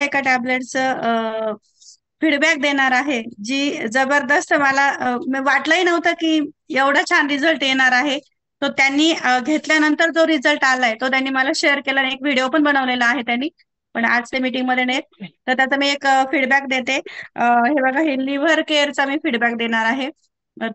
एका टॅबलेटचं फीडबॅक देणार आहे, जी जबरदस्त मला वाटलंही नव्हतं की एवढा छान रिझल्ट येणार आहे. तो त्यांनी घेतल्यानंतर जो रिझल्ट आलाय तो त्यांनी मला शेअर केला आणि एक व्हिडिओ पण बनवलेला आहे त्यांनी. पण आज ते मीटिंग मध्ये नाहीत, तर त्याचा मी एक फीडबॅक देते. हे बघा, हे लिव्हर केअरचा मी फीडबॅक देणार आहे.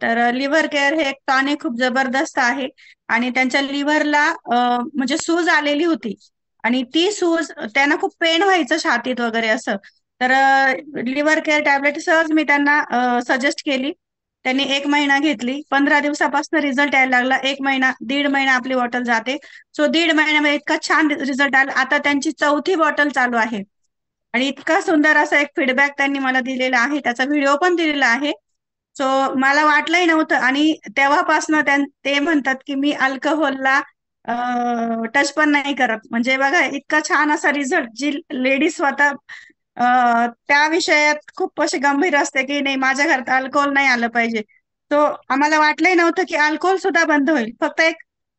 तर लिव्हर केअर हे एक टॉनिक खूप जबरदस्त आहे. आणि त्यांच्या लिव्हरला म्हणजे सूज आलेली होती, आणि ती सूज त्यांना खूप पेन व्हायचं छातीत वगैरे असं. तर लिव्हर केअर टॅबलेट सहज मी त्यांना सजेस्ट केली. त्यांनी 1 महिना घेतली, 15 दिवसापासून रिझल्ट यायला लागला. 1 महिना, 1.5 महिना आपली बॉटल जाते. सो 1.5 महिन्यामध्ये इतका छान रिझल्ट आला. आता त्यांची 4थी बॉटल चालू आहे. आणि इतका सुंदर असा एक फीडबॅक त्यांनी मला दिलेला आहे, त्याचा व्हिडिओ पण दिलेला आहे. सो मला वाटलंही नव्हतं. आणि तेव्हापासनं ते म्हणतात की मी अल्कोहोलला टच पण नाही करत. म्हणजे बघा, इतका छान असा रिझल्ट. जी लेडीज स्वतः त्या विषयात खूप अशी गंभीर असते की नाही, माझ्या घरात अल्कोहोल नाही आलं पाहिजे. तो आम्हाला वाटलंही नव्हतं की अल्कोहोल सुद्धा बंद होईल, फक्त एक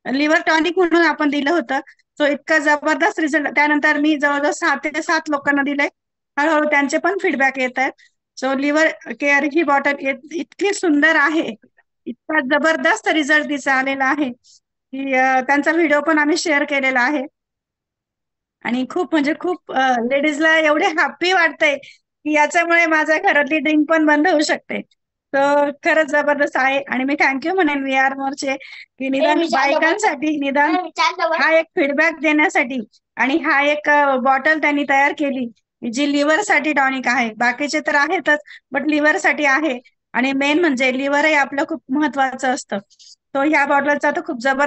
लिव्हर टॉनिक म्हणून आपण दिलं होतं. सो इतका जबरदस्त रिझल्ट. त्यानंतर मी जवळजवळ 6 ते 7 लोकांना दिलंय. हळूहळू त्यांचे पण फीडबॅक येत आहेत. सो लिव्हर केअर ही बॉटल इतकी सुंदर आहे, इतका जबरदस्त रिझल्ट तिचा आलेला आहे की त्यांचा व्हिडिओ पण आम्ही शेअर केलेला आहे. आणि खूप म्हणजे खूप लेडीजला एवढे हॅप्पी वाटतंय की याच्यामुळे माझ्या घरातली ड्रिंक पण बंद होऊ शकते. तर खरंच जबरदस्त आहे. आणि मी थँक्यू म्हणेन VR मोरचे की निदान बायकांसाठी, निदान हा एक फीडबॅक देण्यासाठी. आणि हा एक बॉटल त्यांनी तयार केली जी लिव्हर साठी टॉनिक आहे. बाकीचे तर आहेतच, बट लिव्हर साठी आहे. आणि मेन म्हणजे लिव्हरही आपलं खूप महत्वाचं असतं. तो ह्या बॉटलचा तर खूप जबरदस्त